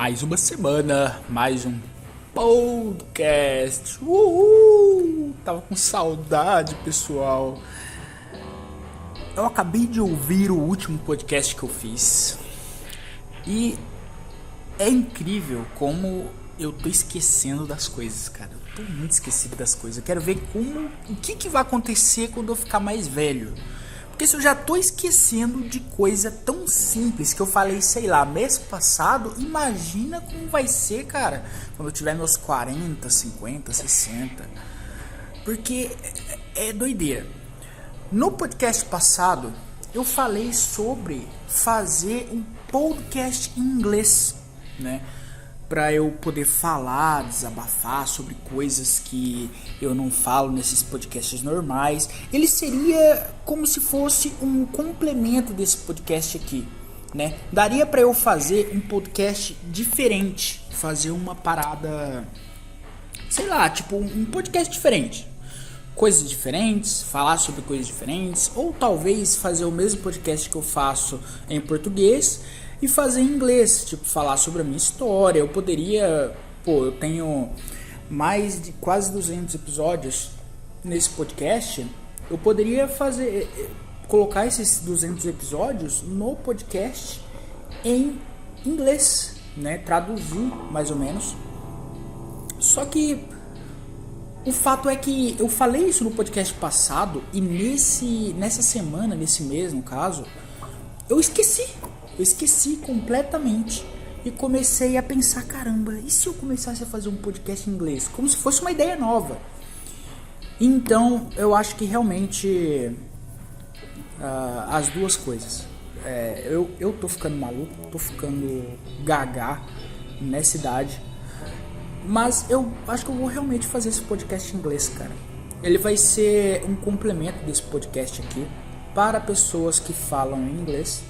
Mais uma semana, mais um podcast. Uhul! Tava com saudade, pessoal. Eu acabei de ouvir o último podcast que eu fiz. E é incrível como eu tô esquecendo das coisas, cara. Eu tô muito esquecido das coisas. Eu quero ver o que vai acontecer quando eu ficar mais velho. Porque se eu já tô esquecendo de coisa tão simples que eu falei, sei lá, mês passado, imagina como vai ser, cara, quando eu tiver meus 40, 50, 60. Porque é doideira. No podcast passado, eu falei sobre fazer um podcast em inglês, né? Pra eu poder falar, desabafar sobre coisas que eu não falo nesses podcasts normais. Ele seria como se fosse um complemento desse podcast aqui, né? Daria pra eu fazer um podcast diferente, fazer uma parada, sei lá, tipo um podcast diferente. Coisas diferentes, falar sobre coisas diferentes, ou talvez fazer o mesmo podcast que eu faço em português e fazer em inglês, tipo, falar sobre a minha história. Eu poderia, eu tenho mais de quase 200 episódios nesse podcast. Eu poderia colocar esses 200 episódios no podcast em inglês, né? Traduzir, mais ou menos. Só que o fato é que eu falei isso no podcast passado e nessa semana, nesse mês, no caso, eu esqueci completamente e comecei a pensar, caramba, e se eu começasse a fazer um podcast em inglês? Como se fosse uma ideia nova. Então, eu acho que realmente as duas coisas. Eu tô ficando maluco, tô ficando gaga nessa idade. Mas eu acho que eu vou realmente fazer esse podcast em inglês, cara. Ele vai ser um complemento desse podcast aqui para pessoas que falam inglês.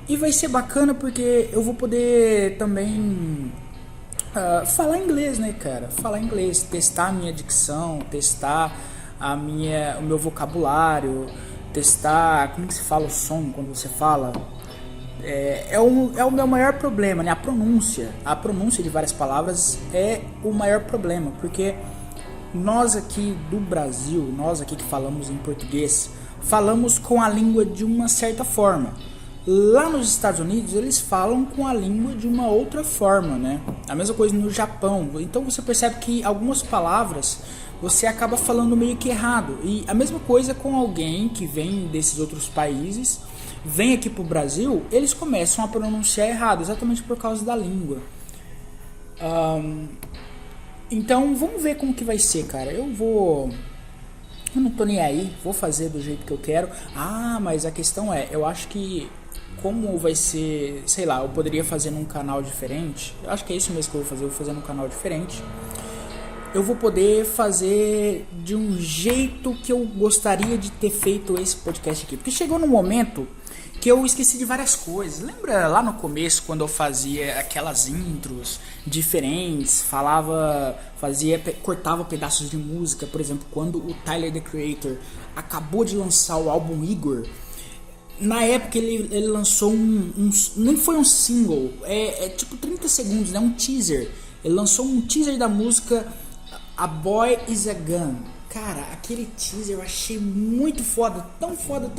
E vai ser bacana porque eu vou poder também falar inglês, né, cara? Falar inglês, testar a minha dicção, testar o meu vocabulário, testar como que se fala o som quando você fala. É o meu maior problema, né? A pronúncia de várias palavras é o maior problema, porque nós aqui do Brasil, nós aqui que falamos em português, falamos com a língua de uma certa forma. Lá nos Estados Unidos eles falam com a língua de uma outra forma, né? A mesma coisa no Japão. Então você percebe que algumas palavras você acaba falando meio que errado. E a mesma coisa com alguém que vem desses outros países, vem aqui pro Brasil, eles começam a pronunciar errado, exatamente por causa da língua. Então vamos ver como que vai ser, cara. Eu não tô nem aí, vou fazer do jeito que eu quero. Mas a questão eu acho que como vai ser, sei lá, eu poderia fazer num canal diferente. Eu acho que é isso mesmo que eu vou fazer num canal diferente. Eu vou poder fazer de um jeito que eu gostaria de ter feito esse podcast aqui. Porque chegou num momento que eu esqueci de várias coisas. Lembra lá no começo, quando eu fazia aquelas intros diferentes, cortava pedaços de música, por exemplo, quando o Tyler, The Creator, acabou de lançar o álbum Igor. Na época ele lançou nem foi um single, tipo 30 segundos, né? Um teaser. Ele lançou um teaser da música A Boy Is a Gun. Cara, aquele teaser eu achei muito foda, tão foda,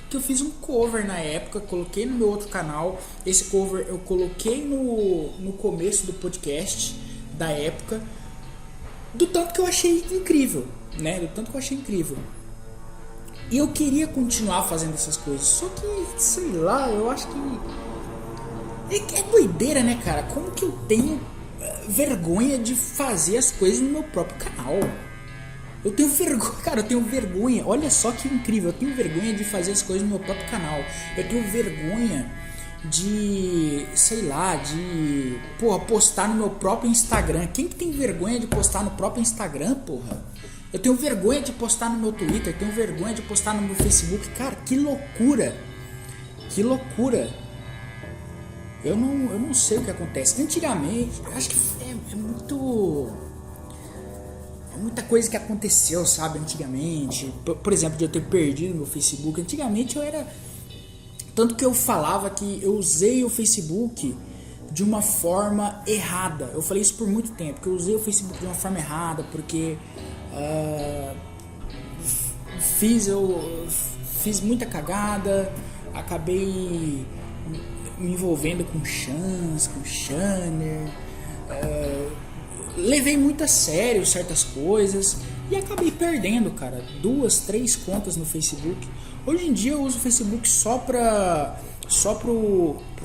que eu fiz um cover na época, coloquei no meu outro canal. Esse cover eu coloquei no começo do podcast da época, do tanto que eu achei incrível, né? E eu queria continuar fazendo essas coisas, só que, sei lá, eu acho que é doideira, né, cara? Como que eu tenho vergonha de fazer as coisas no meu próprio canal? Eu tenho vergonha, olha só que incrível, eu tenho vergonha de fazer as coisas no meu próprio canal. Eu tenho vergonha de, sei lá, postar no meu próprio Instagram. Quem que tem vergonha de postar no próprio Instagram, porra? Eu tenho vergonha de postar no meu Twitter, eu tenho vergonha de postar no meu Facebook. Cara, que loucura. Eu não sei o que acontece. Antigamente, acho que é muita coisa que aconteceu, sabe, antigamente. Por exemplo, de eu ter perdido meu Facebook. Antigamente eu era... Tanto que eu falava que eu usei o Facebook de uma forma errada. Eu falei isso por muito tempo, que eu usei o Facebook de uma forma errada, porque fiz muita cagada, acabei me envolvendo com chans, com Shanner, levei muito a sério certas coisas e acabei perdendo, cara, 2, 3 contas no Facebook. Hoje em dia eu uso o Facebook só pro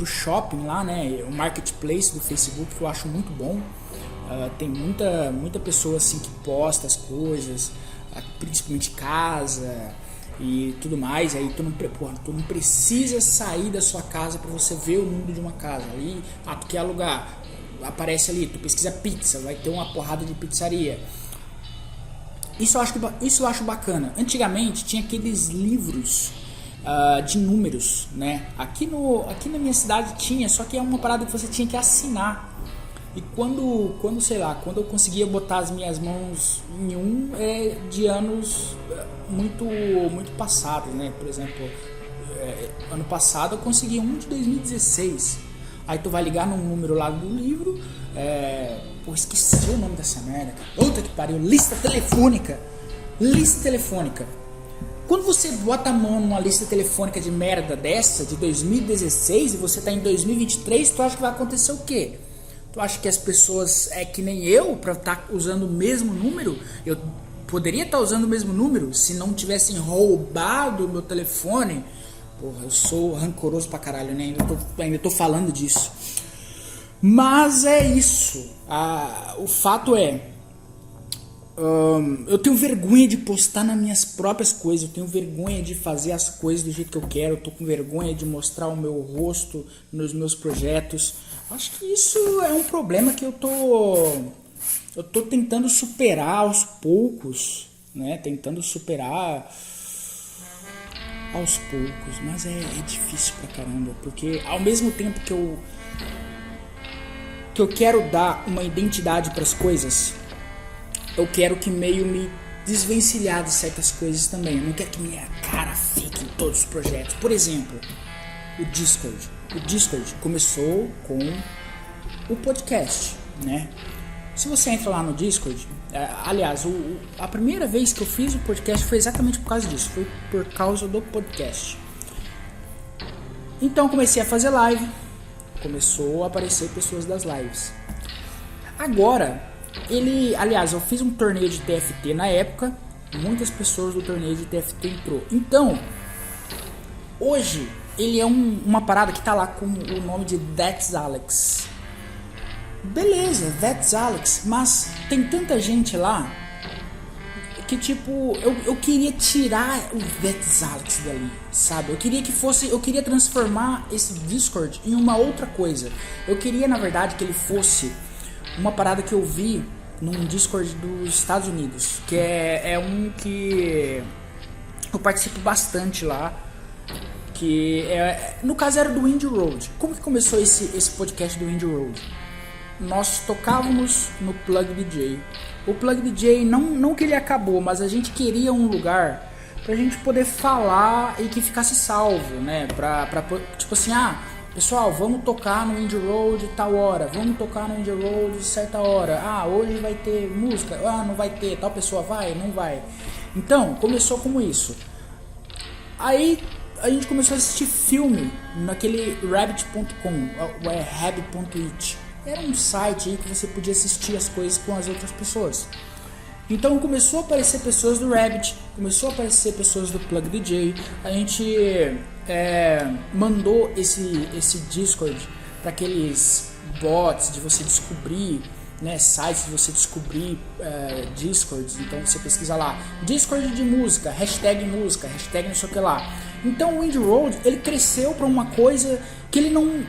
shopping lá, né, o marketplace do Facebook, que eu acho muito bom. Tem muita pessoa assim que posta as coisas, principalmente casa e tudo mais. Aí tu não precisa sair da sua casa para você ver o número de uma casa. Aí tu quer alugar, aparece ali, tu pesquisa pizza, vai ter uma porrada de pizzaria. Isso eu acho bacana. Antigamente tinha aqueles livros de números, né? Aqui na minha cidade tinha, só que é uma parada que você tinha que assinar. E quando eu conseguia botar as minhas mãos em de anos muito passados, né? Por exemplo, ano passado eu consegui um de 2016. Aí tu vai ligar num número lá do livro, esqueci o nome dessa merda, cara. Puta que pariu, lista telefônica. Quando você bota a mão numa lista telefônica de merda dessa, de 2016, e você tá em 2023, tu acha que vai acontecer o quê? Tu acha que as pessoas que nem eu, pra estar usando o mesmo número? Eu poderia estar usando o mesmo número se não tivessem roubado o meu telefone? Porra, eu sou rancoroso pra caralho, né? Ainda tô falando disso. Mas é isso. O fato é... eu tenho vergonha de postar nas minhas próprias coisas. Eu tenho vergonha de fazer as coisas do jeito que eu quero. Eu tô com vergonha de mostrar o meu rosto nos meus projetos. Acho que isso é um problema que eu tô tentando superar aos poucos, né? Tentando superar aos poucos, mas é difícil pra caramba, porque ao mesmo tempo que eu quero dar uma identidade pras coisas, eu quero que meio me desvencilhar de certas coisas também. Eu não quero que minha cara fique em todos os projetos. Por exemplo, o Discord. O Discord começou com o podcast, né? Se você entra lá no Discord, aliás, a primeira vez que eu fiz o podcast foi exatamente por causa disso, foi por causa do podcast. Então comecei a fazer live, começou a aparecer pessoas das lives. Agora, eu fiz um torneio de TFT na época, muitas pessoas do torneio de TFT entrou. Então, hoje ele é uma parada que tá lá com o nome de That's Alex. Beleza, That's Alex, mas tem tanta gente lá que tipo, eu queria tirar o That's Alex dali, sabe? Eu queria transformar esse Discord em uma outra coisa. Eu queria, na verdade, que ele fosse uma parada que eu vi num Discord dos Estados Unidos, que é um que eu participo bastante lá, que no caso era do Indie Road. Como que começou esse podcast do Indie Road? Nós tocávamos no Plug DJ. O Plug DJ não que ele acabou, mas a gente queria um lugar pra gente poder falar e que ficasse salvo, né? Tipo assim, pessoal, vamos tocar no Indie Road tal hora, vamos tocar no Indie Road certa hora. Hoje vai ter música, não vai ter, tal pessoa vai, não vai. Então, começou como isso. Aí a gente começou a assistir filme naquele rabbit.com, rab.it. Era um site aí que você podia assistir as coisas com as outras pessoas. Então começou a aparecer pessoas do Rabbit, começou a aparecer pessoas do Plug DJ. A gente mandou esse Discord para aqueles bots de você descobrir, né, sites de você descobrir Discords. Então você pesquisa lá, Discord de música, hashtag não sei o que lá. Então o Indie Road, ele cresceu para uma coisa que ele não...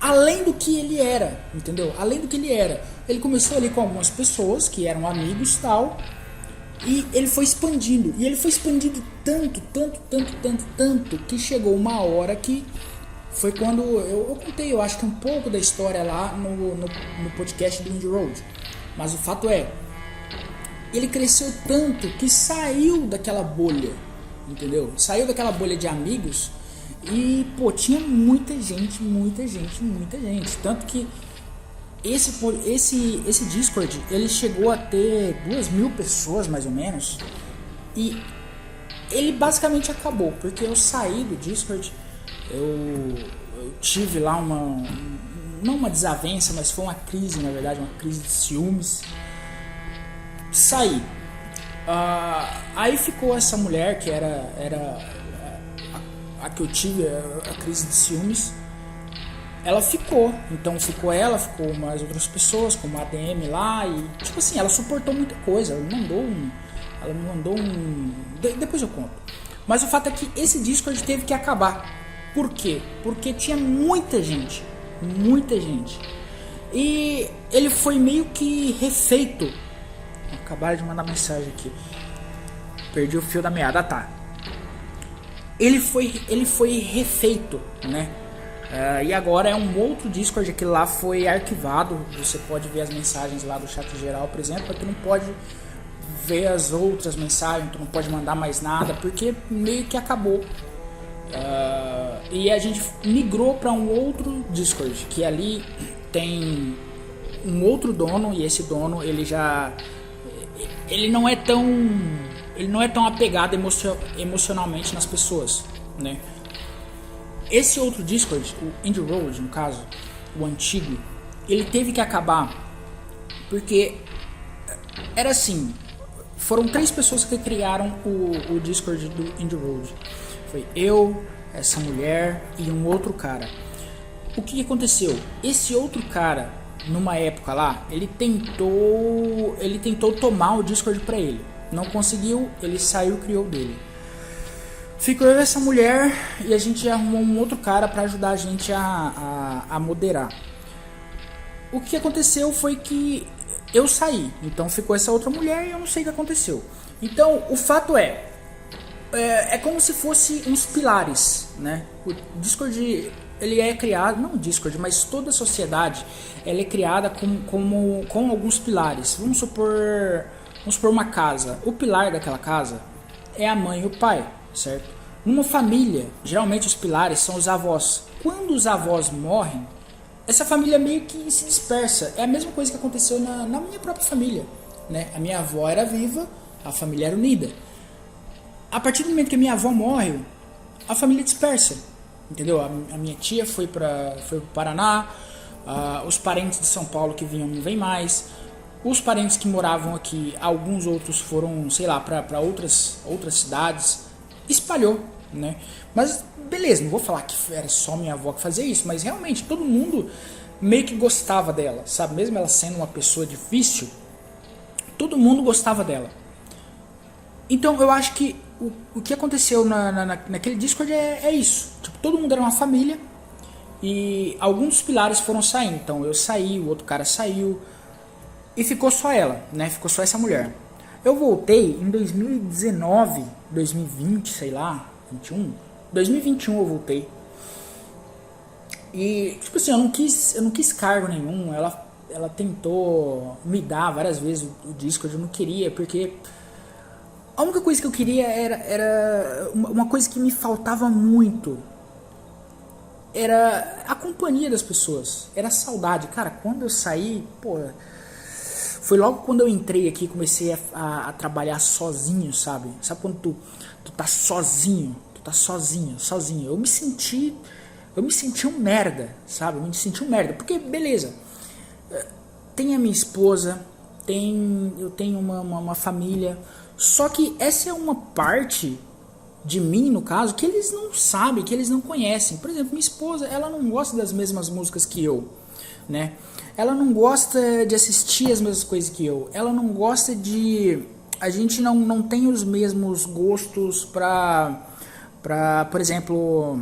Além do que ele era, entendeu? Além do que ele era. Ele começou ali com algumas pessoas que eram amigos e tal. E ele foi expandindo. E ele foi expandindo tanto, que chegou uma hora que foi quando eu contei, eu acho que um pouco da história lá no podcast do Indie Road. Mas o fato é, ele cresceu tanto que saiu daquela bolha, entendeu? Saiu daquela bolha de amigos E, pô, tinha muita gente. Tanto que esse Discord, ele chegou a ter 2.000 pessoas, mais ou menos. E ele basicamente acabou, porque eu saí do Discord, eu tive lá não uma desavença, mas foi uma crise, na verdade, uma crise de ciúmes. Saí. Aí ficou essa mulher que era a que eu tive a crise de ciúmes. Ela ficou, então ficou mais outras pessoas, como a ADM lá, e tipo assim, ela suportou muita coisa. Ela me mandou um. Depois eu conto. Mas o fato é que esse Discord teve que acabar. Por quê? Porque tinha muita gente. E ele foi meio que refeito. Acabaram de mandar mensagem aqui. Perdi o fio da meada, tá. Ele foi refeito, né? E agora é um outro Discord. Aquele lá foi arquivado. Você pode ver as mensagens lá do chat geral, por exemplo. Tu não pode ver as outras mensagens, tu não pode mandar mais nada, porque meio que acabou. E a gente migrou para um outro Discord, que ali tem um outro dono, e esse dono ele não é tão apegado emocionalmente nas pessoas, né? Esse outro Discord, o Indie Road, no caso, o antigo, ele teve que acabar porque era assim. Foram 3 pessoas que criaram o Discord do Indie Road. Foi eu, essa mulher e um outro cara. O que aconteceu? Esse outro cara, numa época lá, ele tentou tomar o Discord pra ele. Não conseguiu, ele saiu e criou o dele. Ficou eu e essa mulher, e a gente arrumou um outro cara pra ajudar a gente a moderar. O que aconteceu foi que eu saí, então ficou essa outra mulher e eu não sei o que aconteceu. Então o fato é como se fosse uns pilares, né? O Discord, ele é criado, não o Discord, mas toda a sociedade, ela é criada com alguns pilares. Vamos supor uma casa. O pilar daquela casa é a mãe e o pai, certo? Numa família, geralmente os pilares são os avós. Quando os avós morrem, essa família meio que se dispersa. É a mesma coisa que aconteceu na minha própria família, né? A minha avó era viva, a família era unida. A partir do momento que a minha avó morre, a família dispersa, entendeu? A minha tia foi pro Paraná, os parentes de São Paulo que vinham não vêm mais, os parentes que moravam aqui, alguns outros foram, sei lá, para outras cidades, espalhou, né? Mas beleza, não vou falar que era só minha avó que fazia isso, mas realmente todo mundo meio que gostava dela, sabe? Mesmo ela sendo uma pessoa difícil, todo mundo gostava dela. Então eu acho que o que aconteceu naquele Discord é isso. Tipo, todo mundo era uma família e alguns dos pilares foram saindo. Então eu saí, o outro cara saiu e ficou só ela, né? Ficou só essa mulher. Eu voltei em 2019, 2020, sei lá, 2021 eu voltei. E tipo assim, eu não quis cargo nenhum. Ela tentou me dar várias vezes o Discord, eu não queria, porque a única coisa que eu queria era uma coisa que me faltava muito. Era a companhia das pessoas. Era a saudade. Cara, quando eu saí, pô, foi logo quando eu entrei aqui e comecei a trabalhar sozinho, sabe? Sabe quando tu tá sozinho? Tu tá sozinho. Eu me senti um merda, sabe? Eu me senti um merda. Porque, beleza, tem a minha esposa, eu tenho uma família. Só que essa é uma parte de mim, no caso, que eles não sabem, que eles não conhecem. Por exemplo, minha esposa, ela não gosta das mesmas músicas que eu, né? Ela não gosta de assistir as mesmas coisas que eu. Ela não gosta de... A gente não tem os mesmos gostos por exemplo,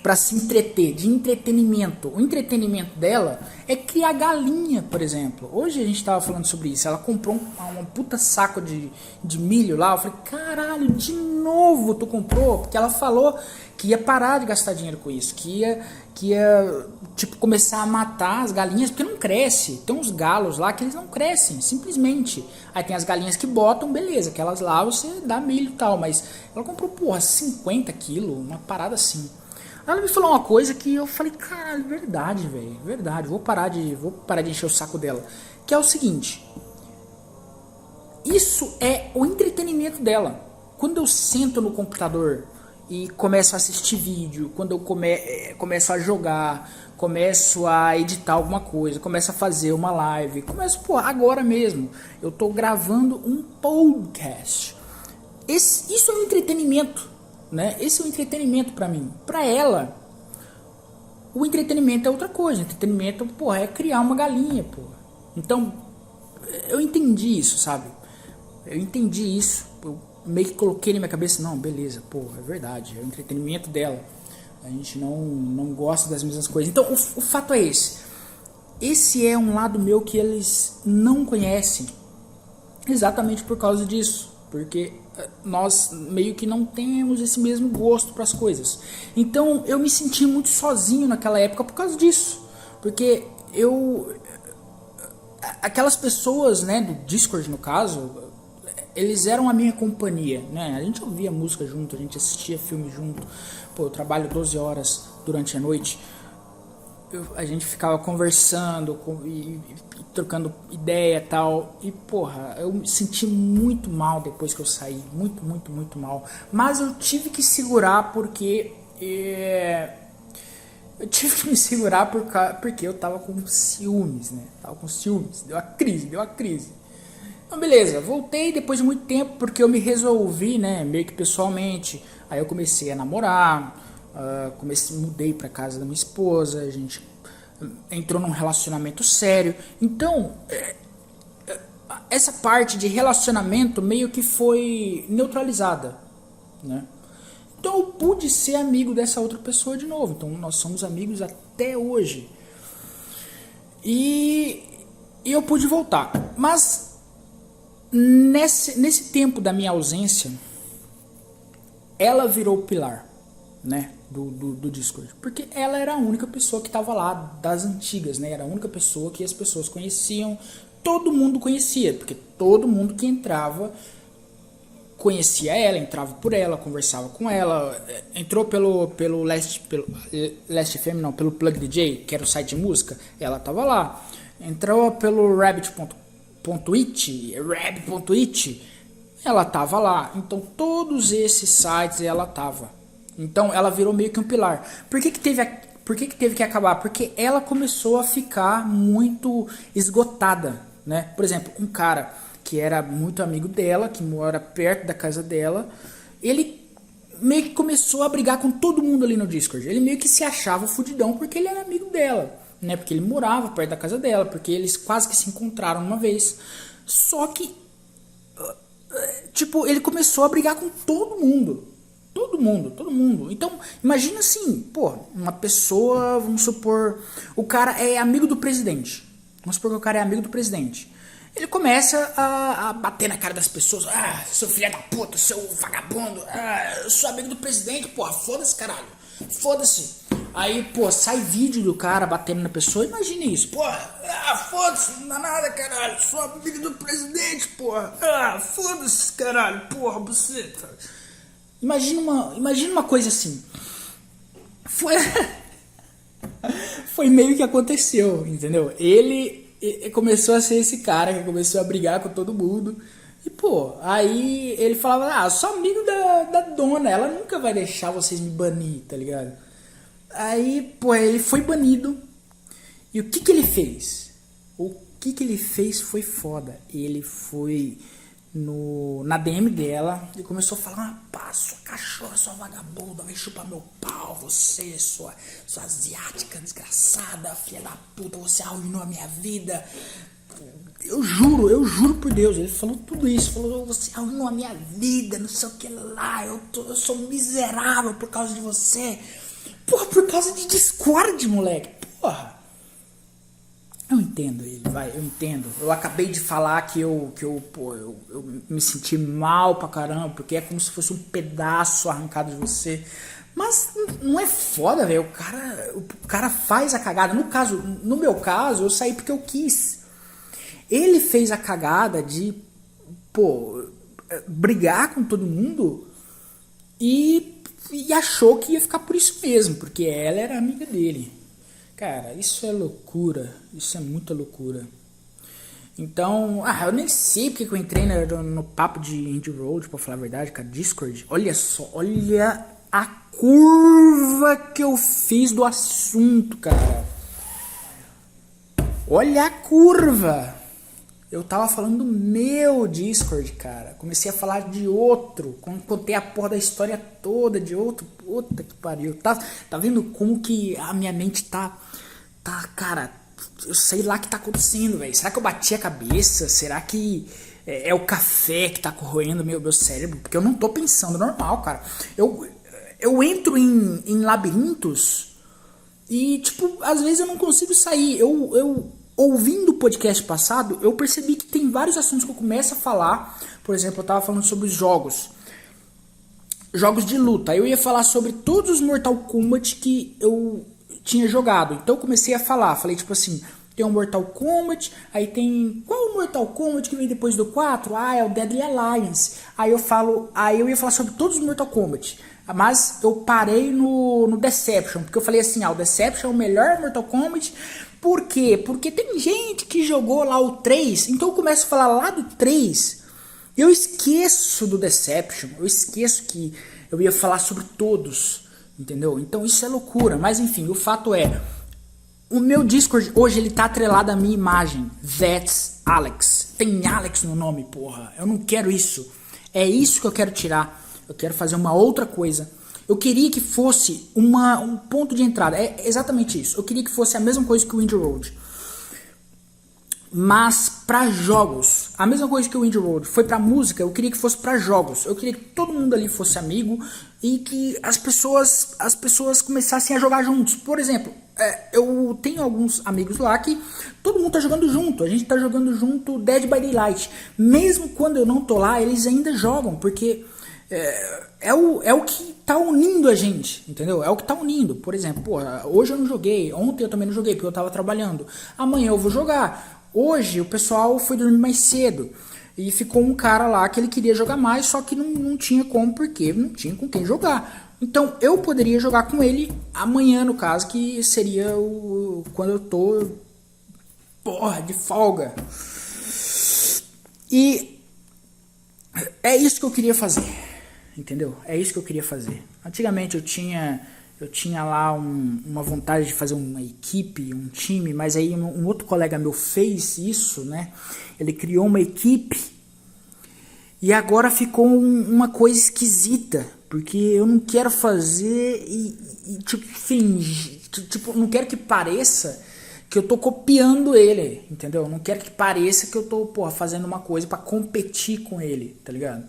para se entreter, de entretenimento. O entretenimento dela é criar galinha, por exemplo. Hoje a gente estava falando sobre isso. Ela comprou um puta saco de milho lá. Eu falei, caralho, de novo tu comprou? Porque ela falou que ia parar de gastar dinheiro com isso, que ia tipo, começar a matar as galinhas, porque não cresce. Tem uns galos lá que eles não crescem, simplesmente. Aí tem as galinhas que botam, beleza, aquelas lá você dá milho e tal, mas ela comprou, porra, 50 quilos, uma parada assim. Ela me falou uma coisa que eu falei, caralho, verdade, velho, verdade, vou parar de encher o saco dela. Que é o seguinte, isso é o entretenimento dela. Quando eu sento no computador e começo a assistir vídeo, quando eu começo a jogar, começo a editar alguma coisa, começo a fazer uma live, pô, agora mesmo, eu tô gravando um podcast. Isso é um entretenimento, né? Esse é um entretenimento pra mim. Pra ela, o entretenimento é outra coisa. O entretenimento, porra, é criar uma galinha, porra. Então, eu entendi isso, sabe? Eu entendi isso. Eu meio que coloquei na minha cabeça, não, beleza, porra, é verdade, é o entretenimento dela. A gente não gosta das mesmas coisas. Então, o fato é esse. Esse é um lado meu que eles não conhecem. Exatamente por causa disso. Porque nós meio que não temos esse mesmo gosto para as coisas. Então, eu me senti muito sozinho naquela época por causa disso. Porque aquelas pessoas, né, do Discord no caso, eles eram a minha companhia, né? A gente ouvia música junto, a gente assistia filme junto. Pô, eu trabalho 12 horas durante a noite. A gente ficava conversando e trocando ideia e tal. E, porra, eu me senti muito mal depois que eu saí. Muito, muito, muito mal. Mas eu tive que segurar porque... eu tive que me segurar porque eu tava com ciúmes, né? Tava com ciúmes. Deu a crise. Então, beleza, voltei depois de muito tempo porque eu me resolvi, né, meio que pessoalmente. Aí eu comecei a namorar, mudei pra casa da minha esposa, a gente entrou num relacionamento sério. Então, essa parte de relacionamento meio que foi neutralizada, né? Então eu pude ser amigo dessa outra pessoa de novo. Então nós somos amigos até hoje. E eu pude voltar. Mas nesse tempo da minha ausência, ela virou o pilar, né, do Discord. Porque ela era a única pessoa que estava lá das antigas, né? Era a única pessoa que as pessoas conheciam. Todo mundo conhecia, porque todo mundo que entrava conhecia ela, entrava por ela, conversava com ela. Entrou pelo Last FM, não, pelo Plug DJ, que era o site de música, ela tava lá. Entrou pelo Rabbit.it, ela tava lá. Então todos esses sites ela tava. Então ela virou meio que um pilar. Por que teve que acabar? Porque ela começou a ficar muito esgotada, né? Por exemplo, um cara que era muito amigo dela, que mora perto da casa dela, ele meio que começou a brigar com todo mundo ali no Discord. Ele meio que se achava fudidão porque ele era amigo dela, né? Porque ele morava perto da casa dela, porque eles quase que se encontraram uma vez. Só que, tipo, ele começou a brigar com todo mundo. Todo mundo. Então, imagina assim, pô, uma pessoa, vamos supor, o cara é amigo do presidente. Vamos supor que o cara é amigo do presidente. Ele começa a bater na cara das pessoas. Ah, seu filho da puta, seu vagabundo. Ah, eu sou amigo do presidente, porra, foda-se, caralho. Foda-se. Aí, pô, sai vídeo do cara batendo na pessoa. Imagine isso, porra. Ah, foda-se, não dá nada, caralho. Sou amigo do presidente, porra. Ah, foda-se, caralho, porra, buceta. Imagina uma coisa assim. Foi meio que aconteceu, entendeu? Ele começou a ser esse cara que começou a brigar com todo mundo. E, pô, aí ele falava, sou amigo da dona, ela nunca vai deixar vocês me banir, tá ligado? Aí, pô, ele foi banido. E o que ele fez? O que ele fez foi foda. Ele foi na DM dela e começou a falar, pá, sua cachorra, sua vagabunda, vem chupar meu pau, você, sua asiática desgraçada, filha da puta, você arruinou a minha vida. Eu juro por Deus, ele falou tudo isso, falou, você arruinou a minha vida, não sei o que lá, eu sou miserável por causa de você. Porra, por causa de Discord, moleque. Porra. Eu entendo ele, vai, eu entendo. Eu acabei de falar que eu me senti mal pra caramba, porque é como se fosse um pedaço arrancado de você. Mas não é foda, velho. O cara faz a cagada. No meu caso, eu saí porque eu quis. Ele fez a cagada de, brigar com todo mundo e achou que ia ficar por isso mesmo, porque ela era amiga dele. Cara, isso é loucura. Isso é muita loucura. Então, eu nem sei porque que eu entrei no papo de Indie Road, pra falar a verdade, cara. Discord. Olha só, olha a curva que eu fiz do assunto, cara. Olha a curva. Eu tava falando do meu Discord, cara. Comecei a falar de outro. Contei a porra da história toda de outro. Puta que pariu. Tá vendo como que a minha mente tá, cara, eu sei lá o que tá acontecendo, velho. Será que eu bati a cabeça? Será que é o café que tá corroendo meu cérebro? Porque eu não tô pensando normal, cara. Eu entro em labirintos e, tipo, às vezes eu não consigo sair. Eu ouvindo o podcast passado, eu percebi que tem vários assuntos que eu começo a falar. Por exemplo, eu tava falando sobre os jogos de luta. Eu ia falar sobre todos os Mortal Kombat que eu tinha jogado. Então eu comecei a falar. Falei tipo assim, tem o Mortal Kombat, aí tem... Qual o Mortal Kombat que vem depois do 4? Ah, é o Deadly Alliance. Aí eu ia falar sobre todos os Mortal Kombat. Mas eu parei no Deception, porque eu falei assim, o Deception é o melhor Mortal Kombat. Por quê? Porque tem gente que jogou lá o 3, então eu começo a falar lá do 3, eu esqueço do Deception, eu esqueço que eu ia falar sobre todos, entendeu? Então isso é loucura, mas enfim, o fato é, o meu Discord hoje ele tá atrelado à minha imagem, That's Alex, tem Alex no nome, porra, eu não quero isso, é isso que eu quero tirar, eu quero fazer uma outra coisa. Eu queria que fosse um ponto de entrada. É exatamente isso. Eu queria que fosse a mesma coisa que o Indie Road. Mas para jogos. A mesma coisa que o Indie Road foi para música. Eu queria que fosse para jogos. Eu queria que todo mundo ali fosse amigo. E que as pessoas começassem a jogar juntos. Por exemplo, eu tenho alguns amigos lá que todo mundo tá jogando junto. A gente tá jogando junto Dead by Daylight. Mesmo quando eu não tô lá, eles ainda jogam. Porque... É o que tá unindo a gente, entendeu? É o que tá unindo. Por exemplo, hoje eu não joguei, ontem eu também não joguei porque eu tava trabalhando. Amanhã eu vou jogar. Hoje o pessoal foi dormir mais cedo e ficou um cara lá que ele queria jogar mais, só que não tinha como, porque não tinha com quem jogar. Então eu poderia jogar com ele amanhã, no caso, que seria quando eu tô de folga. E é isso que eu queria fazer. Entendeu? É isso que eu queria fazer. Antigamente eu tinha lá uma vontade de fazer uma equipe, um time, mas aí um outro colega meu fez isso, né? Ele criou uma equipe e agora ficou uma coisa esquisita, porque eu não quero fazer e tipo, fingir, tipo, não quero que pareça que eu tô copiando ele, entendeu? Eu não quero que pareça que eu tô, fazendo uma coisa pra competir com ele, tá ligado?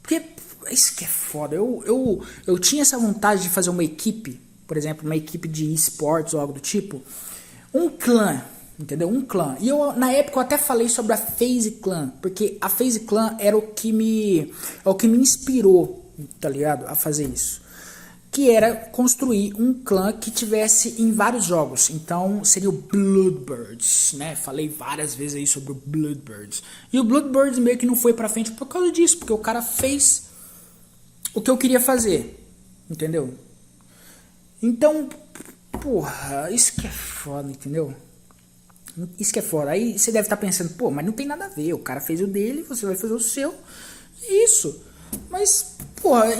Porque isso que é foda. Eu tinha essa vontade de fazer uma equipe, por exemplo, uma equipe de esportes ou algo do tipo. Um clã, entendeu? Um clã. E na época eu até falei sobre a FaZe Clan, porque a FaZe Clan era o que me inspirou, tá ligado? A fazer isso. Que era construir um clã que tivesse em vários jogos. Então seria o Bloodbirds, né? Falei várias vezes aí sobre o Bloodbirds. E o Bloodbirds meio que não foi pra frente por causa disso, porque o cara fez o que eu queria fazer, entendeu? Então, isso que é foda, entendeu? Isso que é foda. Aí você deve estar pensando, mas não tem nada a ver. O cara fez o dele, você vai fazer o seu. Isso. Mas,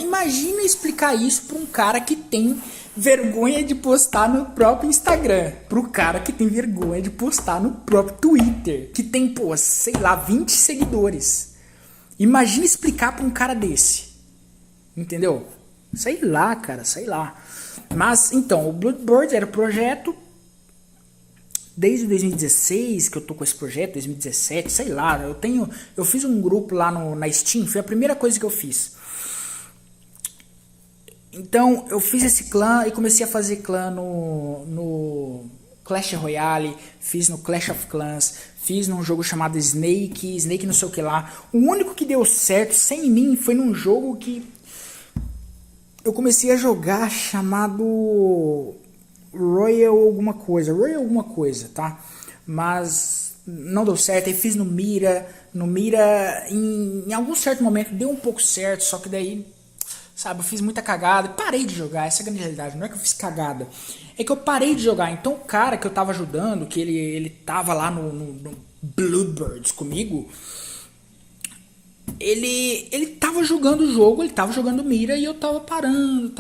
imagina explicar isso pra um cara que tem vergonha de postar no próprio Instagram. Pro cara que tem vergonha de postar no próprio Twitter. Que tem, 20 seguidores. Imagina explicar pra um cara desse. Entendeu? Sei lá, cara, sei lá. Mas, então, o Bloodbirds era o projeto desde 2016 que eu tô com esse projeto, 2017, sei lá. Eu fiz um grupo lá na Steam, foi a primeira coisa que eu fiz. Então eu fiz esse clã e comecei a fazer clã no Clash Royale, fiz no Clash of Clans, fiz num jogo chamado Snake não sei o que lá. O único que deu certo sem mim foi num jogo que eu comecei a jogar chamado Royal alguma coisa, tá? Mas não deu certo, aí fiz no Mira em algum certo momento deu um pouco certo, só que daí, sabe, eu fiz muita cagada, parei de jogar, essa é a grande realidade, não é que eu fiz cagada, é que eu parei de jogar. Então o cara que eu tava ajudando, que ele tava lá no Bluebirds comigo, ele tava jogando o jogo, ele tava jogando Mira e eu tava parando,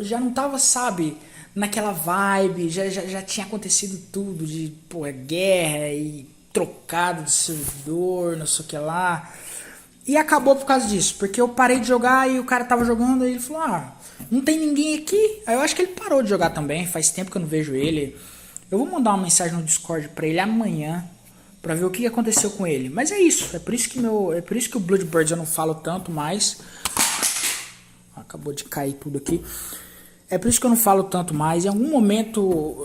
já não tava, sabe, naquela vibe, já tinha acontecido tudo de, pô, guerra e trocado de servidor, não sei o que lá. E acabou por causa disso, porque eu parei de jogar e o cara tava jogando e ele falou, não tem ninguém aqui. Aí eu acho que ele parou de jogar também, faz tempo que eu não vejo ele. Eu vou mandar uma mensagem no Discord pra ele amanhã, pra ver o que aconteceu com ele. Mas é isso, é por isso que o Bloodbirds eu não falo tanto mais. Acabou de cair tudo aqui. É por isso que eu não falo tanto mais. Em algum momento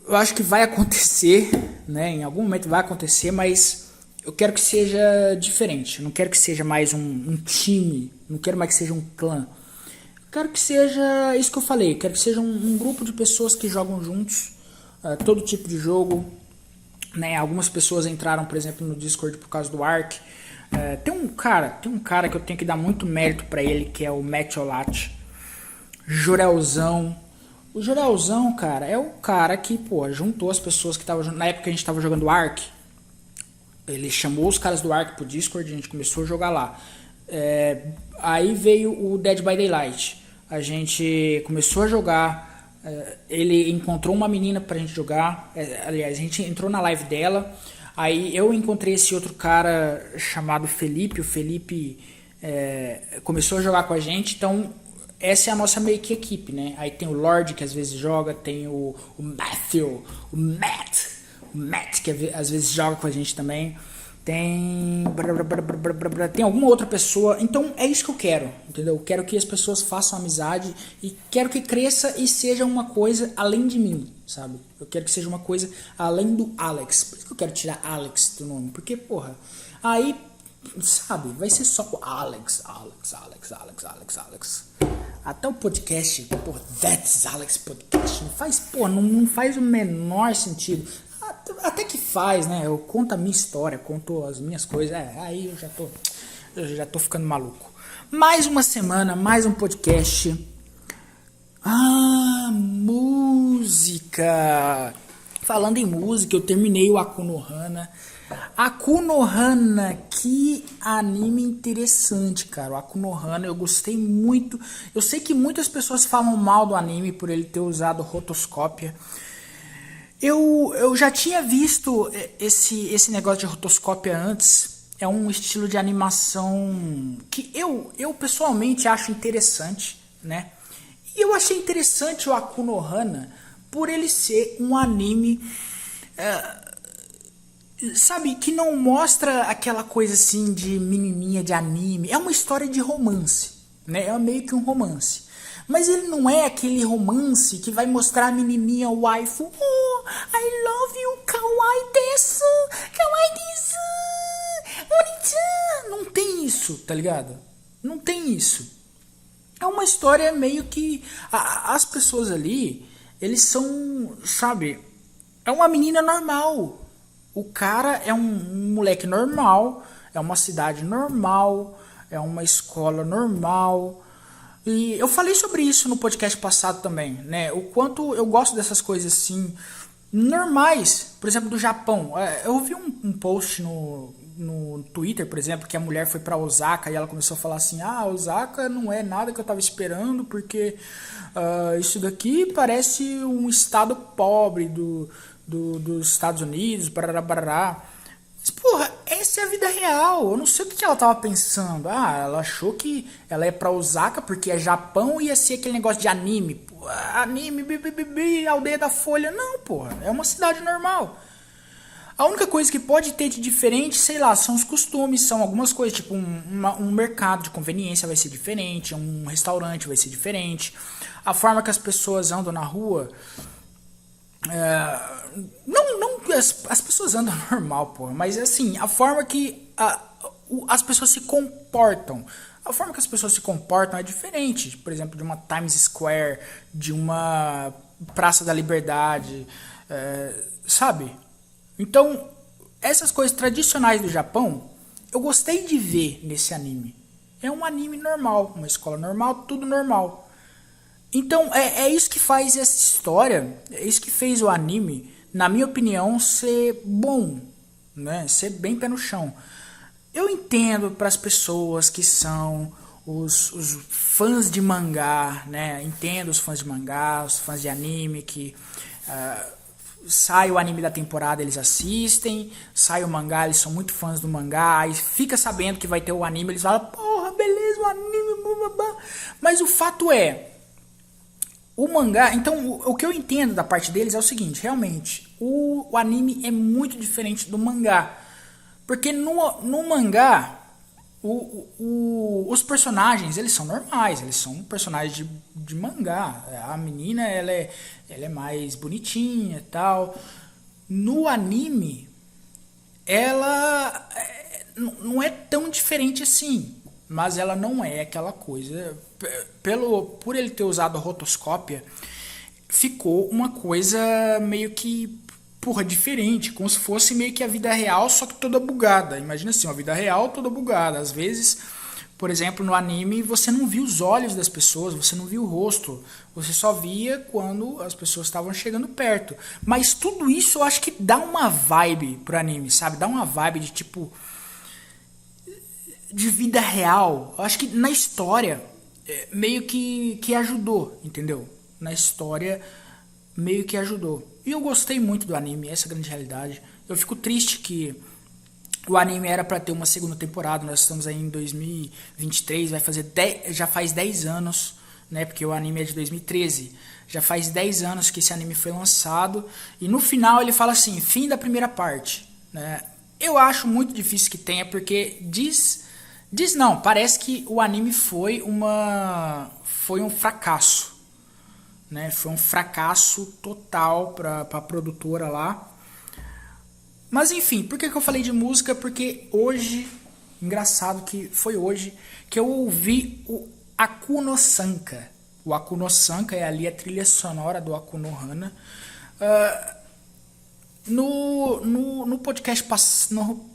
eu acho que vai acontecer, né? Em algum momento vai acontecer, mas eu quero que seja diferente. Eu não quero que seja mais um time. Não quero mais que seja um clã. Eu quero que seja isso que eu falei. Eu quero que seja um grupo de pessoas que jogam juntos. Todo tipo de jogo. Né? Algumas pessoas entraram, por exemplo, no Discord por causa do Ark. Tem um cara que eu tenho que dar muito mérito pra ele, que é o Matt Olat. Jorelzão. O Jorelzão, cara, é o cara que, pô, juntou as pessoas que estavam... Na época que a gente tava jogando Ark, ele chamou os caras do Ark pro Discord, a gente começou a jogar lá. Aí veio o Dead by Daylight. A gente começou a jogar. Ele encontrou uma menina pra gente jogar. Aliás, a gente entrou na live dela. Aí eu encontrei esse outro cara chamado Felipe. O Felipe começou a jogar com a gente. Então, essa é a nossa meio que equipe, né? Aí tem o Lorde, que às vezes joga. Tem o Matthew, o Matt, que às vezes joga com a gente também. Tem alguma outra pessoa. Então é isso que eu quero, entendeu? Eu quero que as pessoas façam amizade e quero que cresça e seja uma coisa além de mim, sabe? Eu quero que seja uma coisa além do Alex. Por isso que eu quero tirar Alex do nome, porque, porra, aí, sabe, vai ser só o Alex. Até o podcast, porra, That's Alex Podcast, não faz o menor sentido. Até que faz, né? Eu conto a minha história, conto as minhas coisas. Aí eu já tô ficando maluco. Mais uma semana, mais um podcast. Música. Falando em música, eu terminei o Aku no Hana. Aku no Hana, que anime interessante, cara. O Aku no Hana, eu gostei muito. Eu sei que muitas pessoas falam mal do anime por ele ter usado rotoscópia. Eu já tinha visto esse negócio de rotoscópia antes. É um estilo de animação que eu pessoalmente acho interessante, né? E eu achei interessante o Aku no Hana por ele ser um anime, sabe, que não mostra aquela coisa assim de menininha de anime. É uma história de romance, né? É meio que um romance. Mas ele não é aquele romance que vai mostrar a menininha waifu. Oh, I love you, kawaii desu, oni-chan. Não tem isso, tá ligado? Não tem isso. É uma história meio que... as pessoas ali, eles são, sabe... É uma menina normal. O cara é um moleque normal. É uma cidade normal. É uma escola normal. E eu falei sobre isso no podcast passado também, né? O quanto eu gosto dessas coisas assim, normais. Por exemplo, do Japão. Eu vi um post no Twitter, por exemplo, que a mulher foi pra Osaka e ela começou a falar assim: Osaka não é nada que eu tava esperando, porque isso daqui parece um estado pobre dos Estados Unidos, barará. Mas, porra, essa é a vida real. Eu não sei o que ela tava pensando. Ela achou que ela ia pra Osaka porque é Japão e ia ser aquele negócio de anime. Porra, anime, aldeia da Folha. Não, porra, é uma cidade normal. A única coisa que pode ter de diferente, sei lá, são os costumes, são algumas coisas, tipo um mercado de conveniência vai ser diferente, um restaurante vai ser diferente, a forma que as pessoas andam na rua. Não as pessoas andam normal, pô, mas assim, a forma que as pessoas se comportam. A forma que as pessoas se comportam é diferente, por exemplo, de uma Times Square, de uma Praça da Liberdade, sabe? Então, essas coisas tradicionais do Japão, eu gostei de ver nesse anime. É um anime normal, uma escola normal, tudo normal. Então, é isso que faz essa história, é isso que fez o anime, na minha opinião, ser bom, né? Ser bem pé no chão. Eu entendo para as pessoas que são os fãs de mangá, né? Entendo os fãs de mangá, os fãs de anime que sai o anime da temporada, eles assistem, sai o mangá, eles são muito fãs do mangá, aí fica sabendo que vai ter o anime, eles falam, porra, beleza, o anime, blá, blá, blá. Mas o fato é, o mangá, então o que eu entendo da parte deles é o seguinte, realmente, o anime é muito diferente do mangá, porque no mangá, os personagens, eles são normais, eles são personagens de mangá. A menina, ela é mais bonitinha e tal. No anime, ela não é tão diferente assim, mas ela não é aquela coisa. Por ele ter usado a rotoscópia, ficou uma coisa meio que diferente, como se fosse meio que a vida real, só que toda bugada. Imagina assim, uma vida real toda bugada. Às vezes, por exemplo, no anime, você não via os olhos das pessoas, você não via o rosto, você só via quando as pessoas estavam chegando perto. Mas tudo isso eu acho que dá uma vibe pro anime, sabe? Dá uma vibe de tipo de vida real. Eu acho que na história meio que ajudou, entendeu? Na história meio que ajudou. E eu gostei muito do anime, essa é a grande realidade. Eu fico triste que o anime era para ter uma segunda temporada, nós estamos aí em 2023, já faz 10 anos, né, porque o anime é de 2013. Já faz 10 anos que esse anime foi lançado, e no final ele fala assim, fim da primeira parte, né? Eu acho muito difícil que tenha, porque parece que o anime foi um fracasso. Né, foi um fracasso total para a produtora lá. Mas enfim, por que eu falei de música? Porque hoje, engraçado que foi hoje que eu ouvi o Akuno Sanka. O Akuno Sanka é ali a trilha sonora do Akunohana. No podcast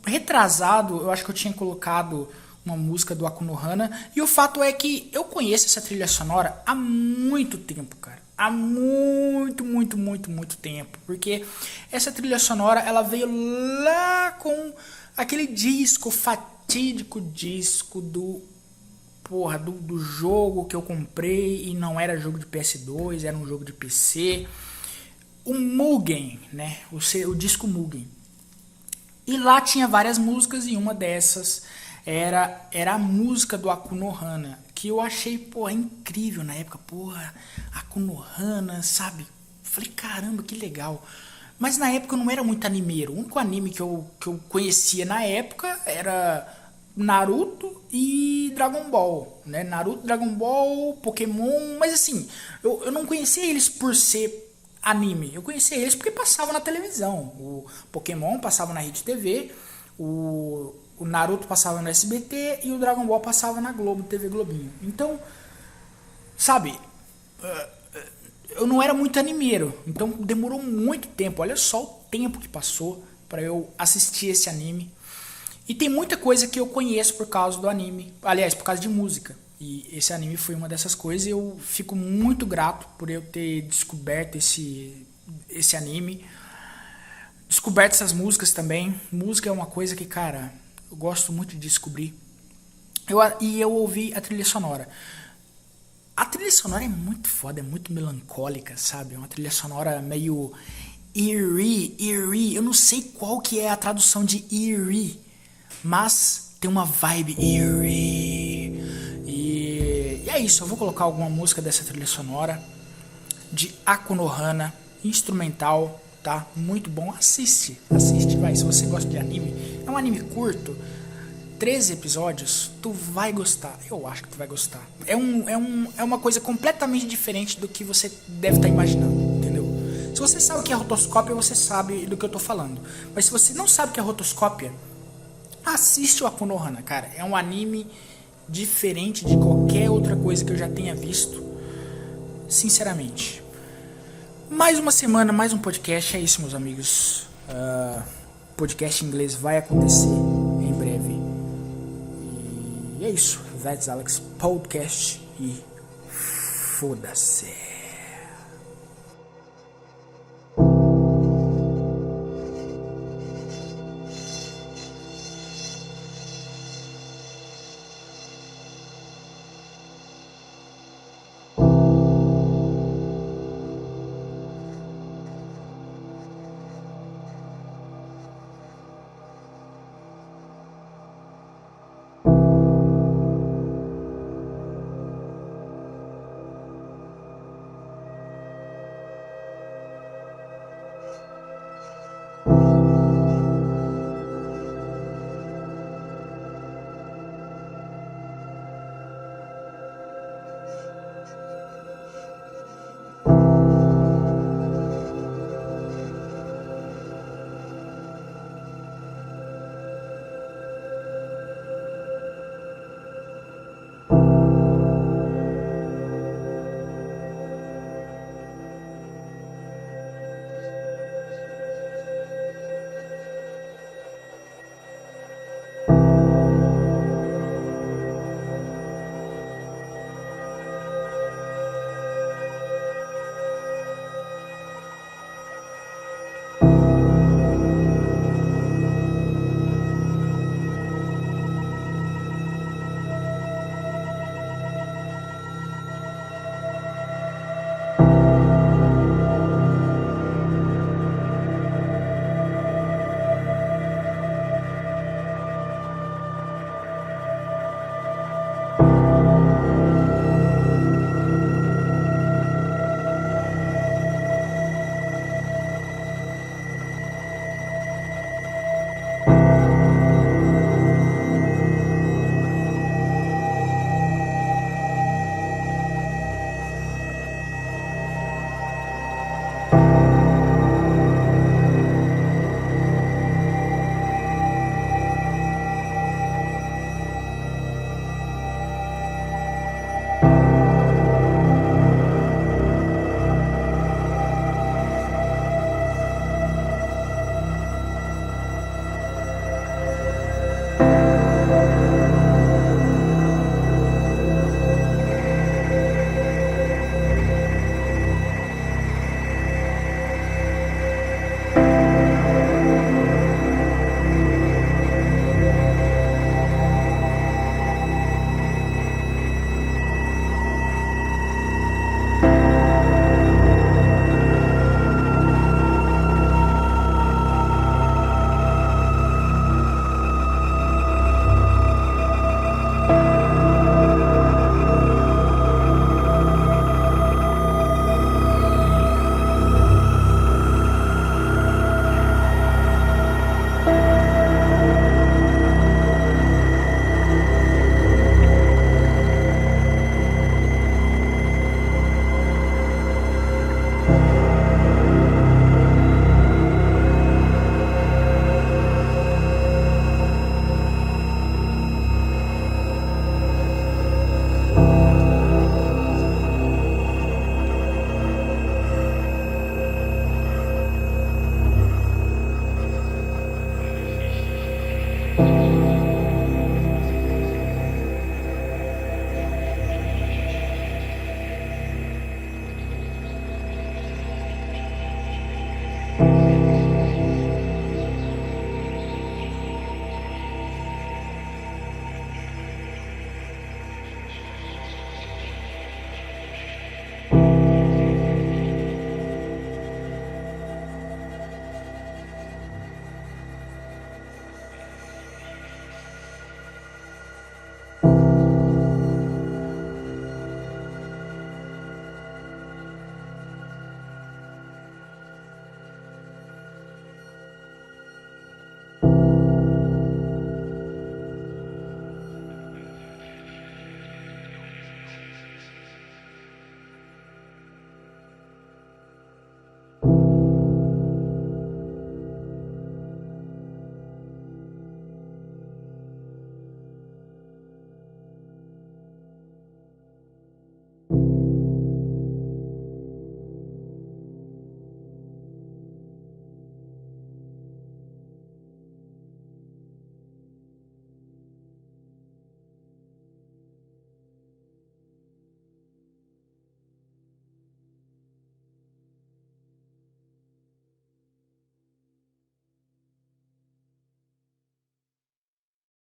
retrasado, eu acho que eu tinha colocado uma música do Akunohana. E o fato é que eu conheço essa trilha sonora há muito tempo, cara. Há muito tempo. Porque essa trilha sonora, ela veio lá com aquele fatídico disco do jogo que eu comprei e não era jogo de PS2, era um jogo de PC. O Mugen, né? O disco Mugen. E lá tinha várias músicas e uma dessas era a música do Akunohana, que eu achei, incrível na época, Akunohana, sabe? Falei, caramba, que legal. Mas na época eu não era muito animeiro. O único anime que eu conhecia na época era Naruto e Dragon Ball, né? Naruto, Dragon Ball, Pokémon, mas assim, eu não conhecia eles por ser anime. Eu conhecia eles porque passava na televisão. O Pokémon passava na Rede TV, o Naruto passava no SBT e o Dragon Ball passava na Globo, TV Globinho. Então, sabe, eu não era muito animeiro, então demorou muito tempo. Olha só o tempo que passou para eu assistir esse anime. E tem muita coisa que eu conheço por causa do anime, aliás, por causa de música. E esse anime foi uma dessas coisas e eu fico muito grato por eu ter descoberto esse anime. Descoberto essas músicas também. Música é uma coisa que, cara, eu gosto muito de descobrir. Eu ouvi a trilha sonora. A trilha sonora é muito foda, é muito melancólica, sabe? É uma trilha sonora meio eerie. Eu não sei qual que é a tradução de eerie, mas tem uma vibe eerie. E é isso, eu vou colocar alguma música dessa trilha sonora de Akunohana, instrumental. tá? Muito bom. Assiste, vai. Se você gosta de anime, é um anime curto, 13 episódios, tu vai gostar. Eu acho que tu vai gostar. É uma coisa completamente diferente do que você deve estar imaginando, entendeu? Se você sabe o que é rotoscópia, você sabe do que eu tô falando. Mas se você não sabe o que é rotoscópia, assiste o Akunohana, cara. É um anime diferente de qualquer outra coisa que eu já tenha visto. Sinceramente. Mais uma semana, mais um podcast. É isso, meus amigos. Podcast em inglês vai acontecer em breve. E é isso. That's Alex Podcast. E foda-se.